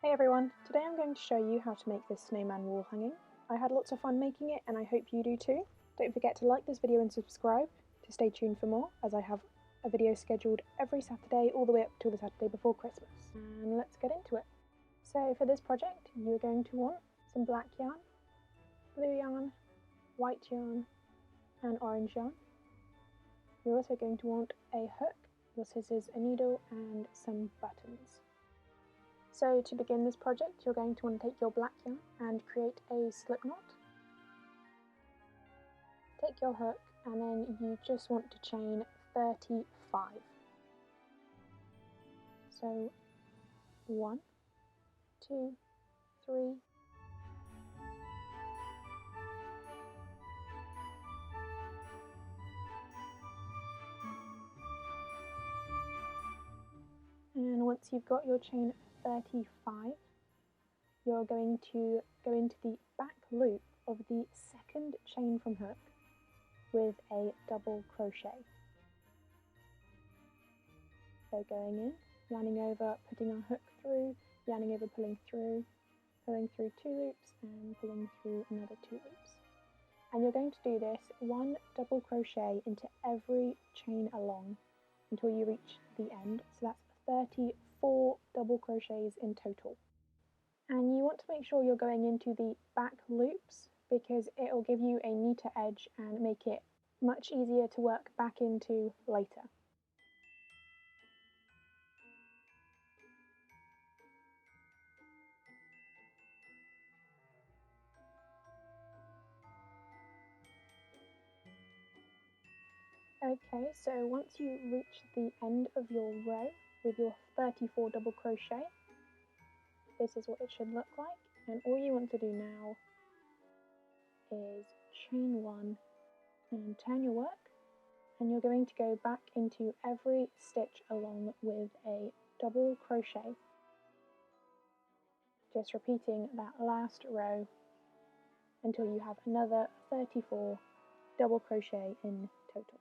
Hey everyone, today I'm going to show you how to make this snowman wall hanging. I had lots of fun making it and I hope you do too. Don't forget to like this video and subscribe to stay tuned for more, as I have a video scheduled every Saturday all the way up till the Saturday before Christmas. And let's get into it. So for this project you're going to want some black yarn, blue yarn, white yarn and orange yarn. You're also going to want a hook, your scissors, a needle and some buttons. So to begin this project, you're going to want to take your black yarn and create a slip knot. Take your hook and then you just want to chain 35. So 1, 2, 3, and once you've got your chain 35, you're going to go into the back loop of the second chain from hook with a double crochet. So going in, yarning over, putting our hook through, yarning over, pulling through 2 loops and pulling through another 2 loops. And you're going to do this 1 double crochet into every chain along until you reach the end. So that's 34 double crochets in total. And you want to make sure you're going into the back loops because it will give you a neater edge and make it much easier to work back into later. Okay, so once you reach the end of your row with your 34 double crochet, this is what it should look like, and all you want to do now is chain 1 and turn your work, and you're going to go back into every stitch along with a double crochet, just repeating that last row until you have another 34 double crochet in total.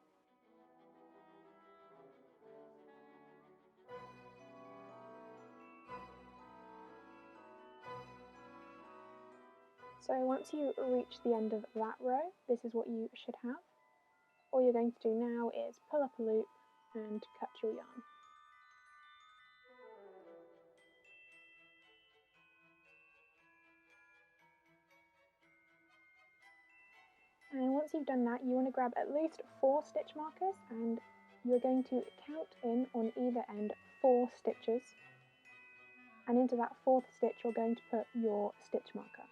So once you reach the end of that row, this is what you should have. All you're going to do now is pull up a loop and cut your yarn. And once you've done that, you want to grab at least 4 stitch markers, and you're going to count in on either end 4 stitches, and into that 4th stitch you're going to put your stitch marker.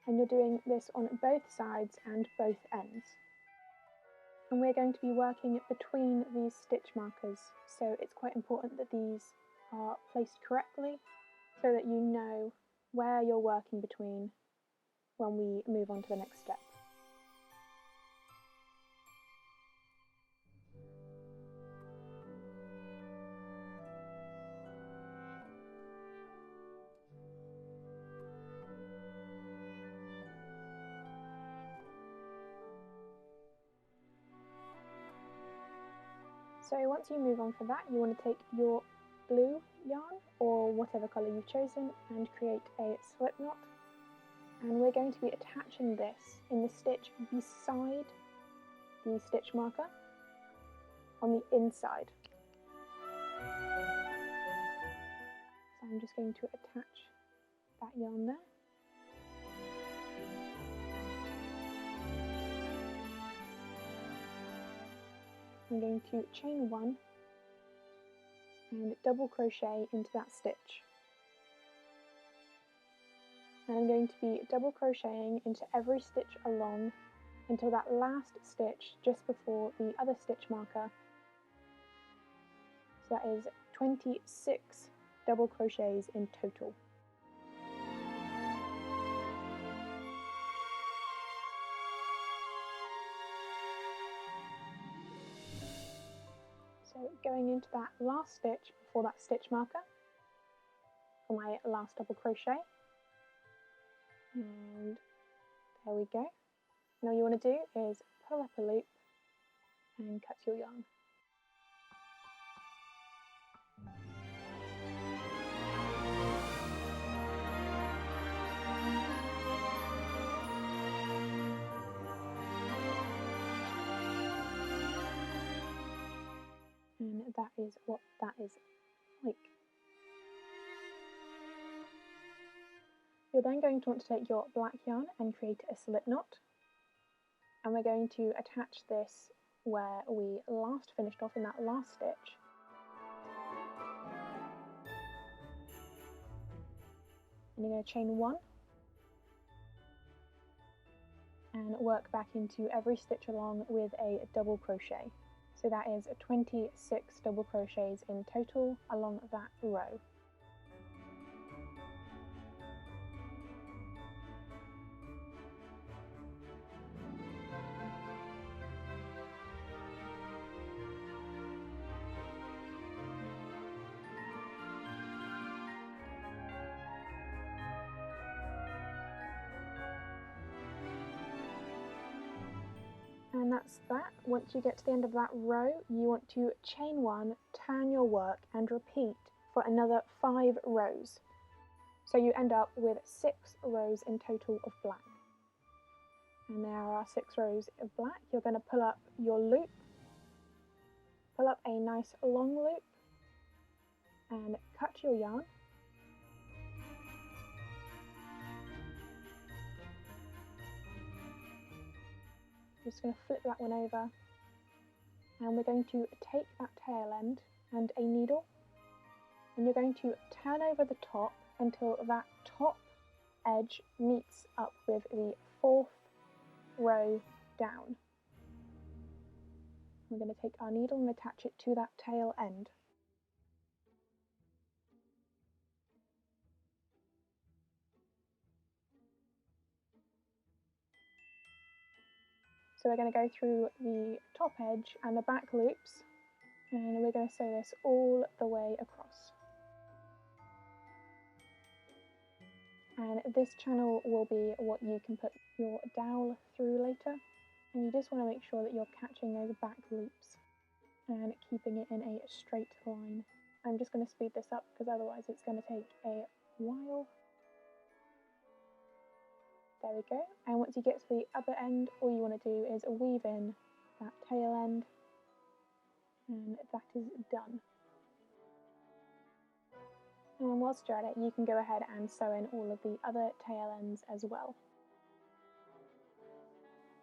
And you're doing this on both sides and both ends. And we're going to be working between these stitch markers, so it's quite important that these are placed correctly so that you know where you're working between when we move on to the next step. So once you move on for that, you want to take your blue yarn or whatever colour you've chosen and create a slip knot, and we're going to be attaching this in the stitch beside the stitch marker on the inside. So I'm just going to attach that yarn there. I'm going to chain 1 and double crochet into that stitch. And I'm going to be double crocheting into every stitch along until that last stitch just before the other stitch marker. So that is 26 double crochets in total. So going into that last stitch before that stitch marker for my last double crochet, and there we go. Now all you want to do is pull up a loop and cut your yarn. is what that is like. You're then going to want to take your black yarn and create a slip knot, and we're going to attach this where we last finished off in that last stitch. And you're going to chain 1 and work back into every stitch along with a double crochet. So that is 26 double crochets in total along that row. And that's that. Once you get to the end of that row, you want to chain 1, turn your work and repeat for another 5 rows. So you end up with 6 rows in total of black. And there are 6 rows of black. You're going to pull up your loop, pull up a nice long loop and cut your yarn. Just going to flip that one over, and we're going to take that tail end and a needle, and you're going to turn over the top until that top edge meets up with the 4th row down. We're going to take our needle and attach it to that tail end. So we're going to go through the top edge and the back loops, and we're going to sew this all the way across. And this channel will be what you can put your dowel through later, and you just want to make sure that you're catching those back loops and keeping it in a straight line. I'm just going to speed this up because otherwise it's going to take a while. There we go, and once you get to the other end, all you want to do is weave in that tail end, and that is done. And whilst you're at it, you can go ahead and sew in all of the other tail ends as well.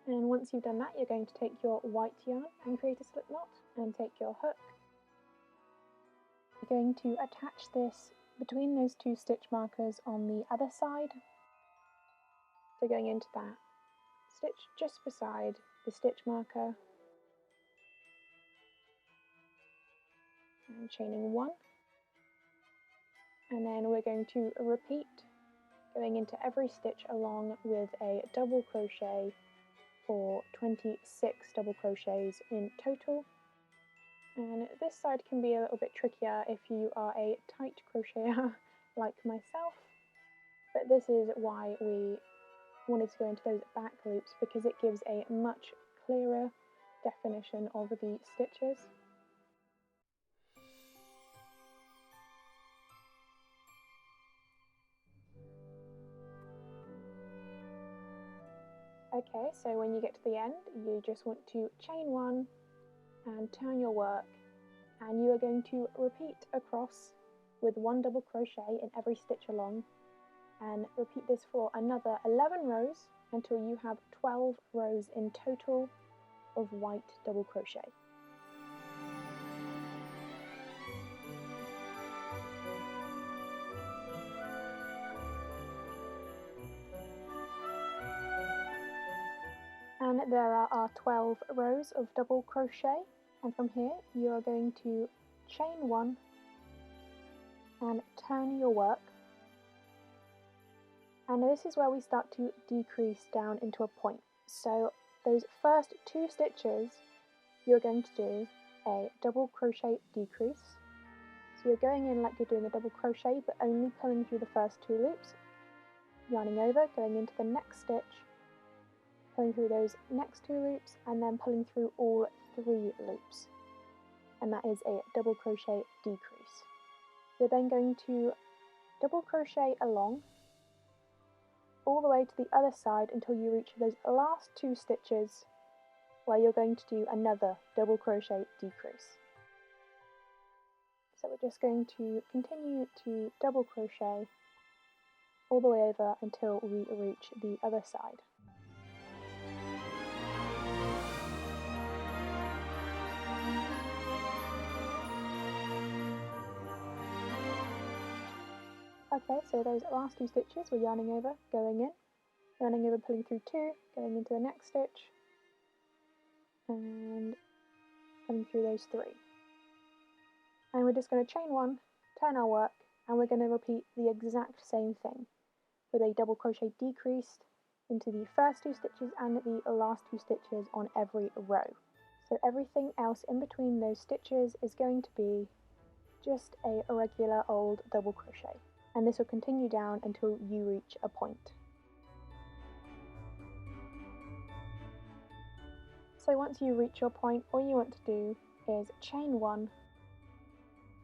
And once you've done that, you're going to take your white yarn and create a slip knot, and take your hook. You're going to attach this between those 2 stitch markers on the other side. So going into that stitch just beside the stitch marker, and chaining 1, and then we're going to repeat, going into every stitch along with a double crochet for 26 double crochets in total. And this side can be a little bit trickier if you are a tight crocheter like myself, but this is why we wanted to go into those back loops, because it gives a much clearer definition of the stitches. Okay, so when you get to the end, you just want to chain 1 and turn your work, and you are going to repeat across with 1 double crochet in every stitch along, and repeat this for another 11 rows until you have 12 rows in total of white double crochet. And there are our 12 rows of double crochet, and from here you are going to chain 1 and turn your work. And this is where we start to decrease down into a point. So those first 2 stitches, you're going to do a double crochet decrease. So you're going in like you're doing a double crochet, but only pulling through the first 2 loops, yarning over, going into the next stitch, pulling through those next 2 loops, and then pulling through all 3 loops. And that is a double crochet decrease. You're then going to double crochet along all the way to the other side until you reach those last 2 stitches where you're going to do another double crochet decrease. So we're just going to continue to double crochet all the way over until we reach the other side. Okay, so those last 2 stitches we're yarning over, going in, yarning over, pulling through 2, going into the next stitch, and coming through those 3. And we're just going to chain 1, turn our work, and we're going to repeat the exact same thing with a double crochet decreased into the first 2 stitches and the last 2 stitches on every row. So everything else in between those stitches is going to be just a regular old double crochet, and this will continue down until you reach a point. So once you reach your point, all you want to do is chain 1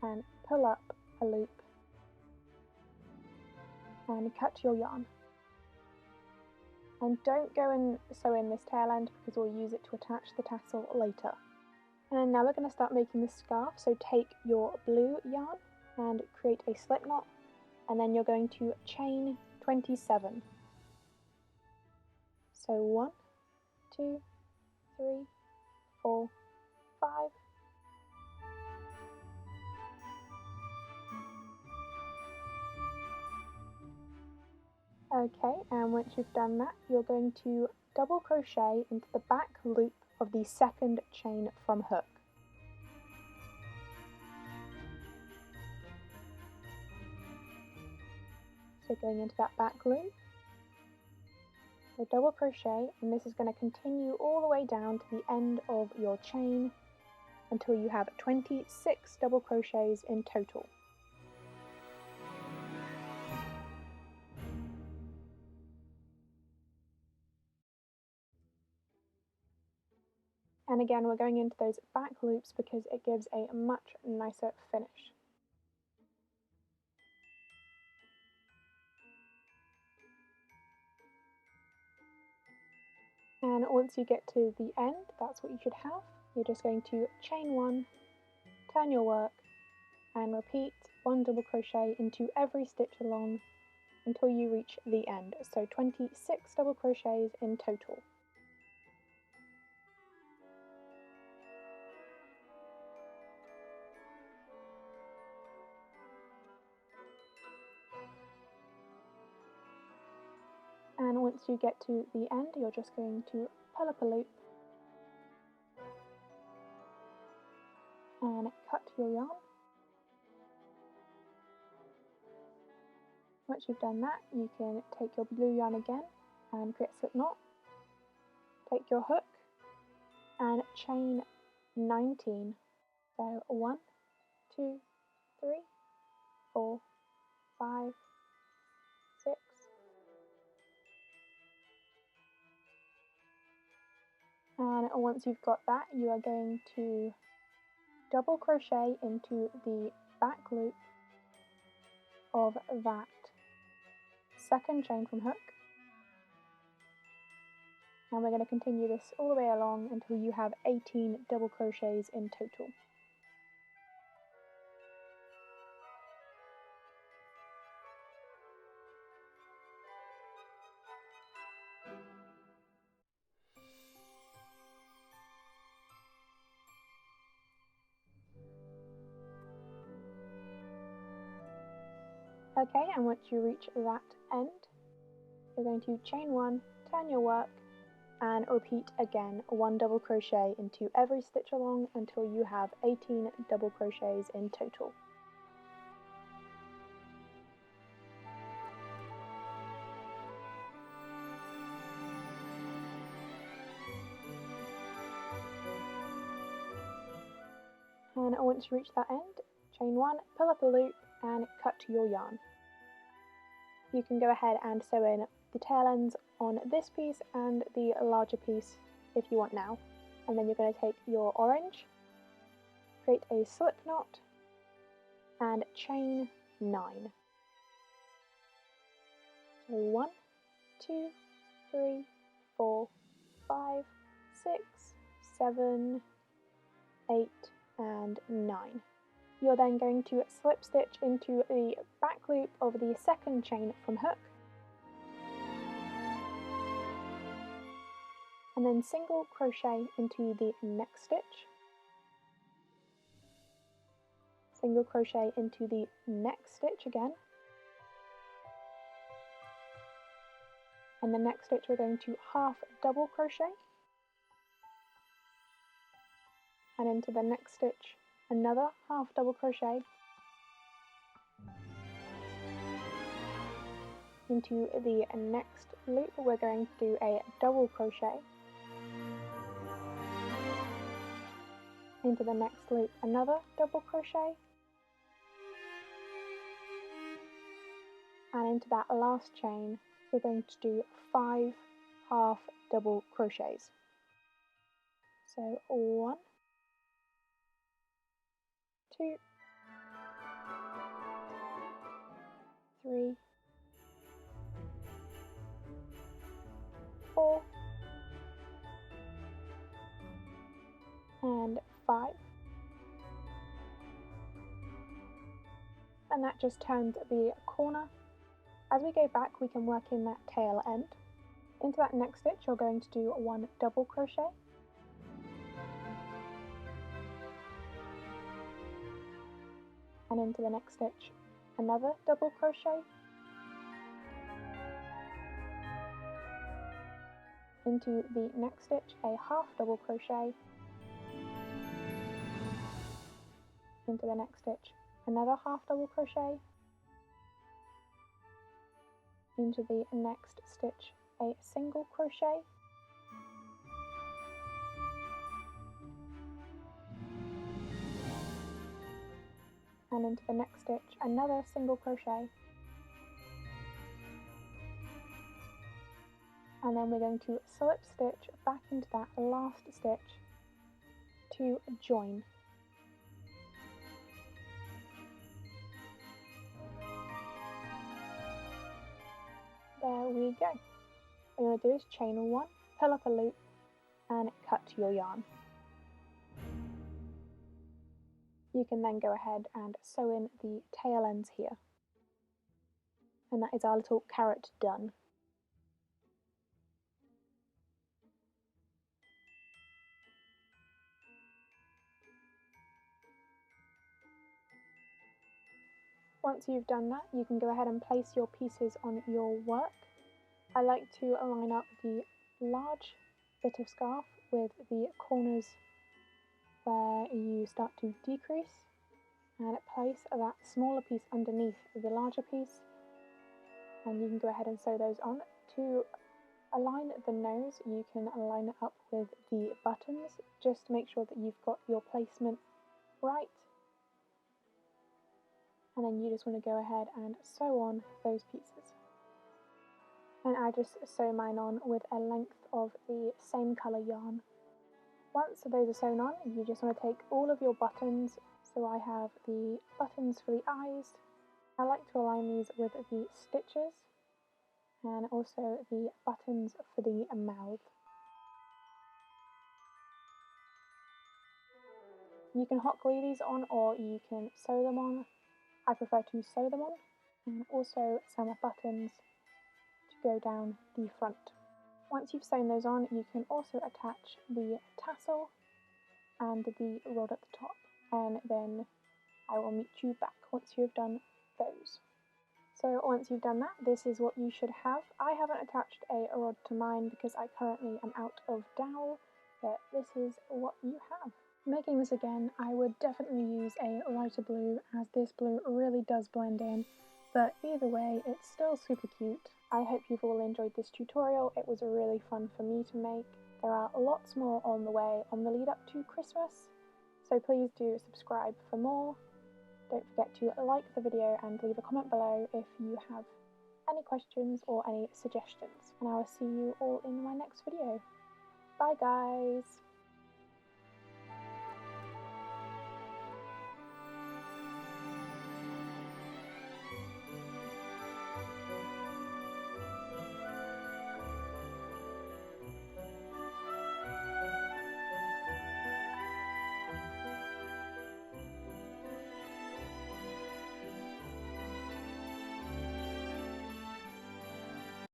and pull up a loop and cut your yarn. And don't go and sew in this tail end because we'll use it to attach the tassel later. And now we're going to start making the scarf, so take your blue yarn and create a slip knot, and then you're going to chain 27. So 1, 2, 3, 4, 5. Okay, and once you've done that, you're going to double crochet into the back loop of the second chain from hook. So going into that back loop, you'll double crochet, and this is going to continue all the way down to the end of your chain until you have 26 double crochets in total. And again, we're going into those back loops because it gives a much nicer finish. And once you get to the end, that's what you should have. You're just going to chain 1, turn your work, and repeat 1 double crochet into every stitch along until you reach the end. So 26 double crochets in total. And once you get to the end, you're just going to pull up a loop and cut your yarn. Once you've done that, you can take your blue yarn again and create a slip knot. Take your hook and chain 19. So 1, 2, 3, 4, 5, 6. And once you've got that, you are going to double crochet into the back loop of that second chain from hook, and we're going to continue this all the way along until you have 18 double crochets in total. Okay, and once you reach that end, you're going to chain 1, turn your work, and repeat again 1 double crochet into every stitch along until you have 18 double crochets in total. And once you reach that end, chain 1, pull up a loop, and cut your yarn. You can go ahead and sew in the tail ends on this piece and the larger piece if you want now. And then you're going to take your orange, create a slip knot, and chain 9. So 1, 2, 3, 4, 5, 6, 7, 8, and 9. You're then going to slip stitch into the back loop of the second chain from hook, and then single crochet into the next stitch, single crochet into the next stitch again, and the next stitch we're going to half double crochet, and into the next stitch another half double crochet, into the next loop we're going to do a double crochet, into the next loop another double crochet, and into that last chain we're going to do 5 half double crochets. So 1, 2, 3, 4, and 5. And that just turns the corner. As we go back, we can work in that tail end. Into that next stitch, you're going to do 1 double crochet, and into the next stitch, another double crochet, into the next stitch, a half double crochet, into the next stitch, another half double crochet, into the next stitch, a single crochet, and into the next stitch another single crochet, and then we're going to slip stitch back into that last stitch to join. There we go. What you're going to do is chain 1, pull up a loop, and cut your yarn. You can then go ahead and sew in the tail ends here. And that is our little carrot done. Once you've done that, you can go ahead and place your pieces on your work. I like to line up the large bit of scarf with the corners where you start to decrease, and place that smaller piece underneath the larger piece, and you can go ahead and sew those on. To align the nose, you can line it up with the buttons, just to make sure that you've got your placement right, and then you just want to go ahead and sew on those pieces. And I just sew mine on with a length of the same colour yarn. Once those are sewn on, you just want to take all of your buttons. So I have the buttons for the eyes. I like to align these with the stitches, and also the buttons for the mouth. You can hot glue these on, or you can sew them on. I prefer to sew them on, and also some buttons to go down the front. Once you've sewn those on, you can also attach the tassel and the rod at the top, and then I will meet you back once you've done those. So once you've done that, this is what you should have. I haven't attached a rod to mine because I currently am out of dowel, but this is what you have. Making this again, I would definitely use a lighter blue, as this blue really does blend in, but either way, it's still super cute. I hope you've all enjoyed this tutorial. It was really fun for me to make. There are lots more on the way on the lead up to Christmas, so please do subscribe for more. Don't forget to like the video and leave a comment below if you have any questions or any suggestions. And I will see you all in my next video. Bye guys!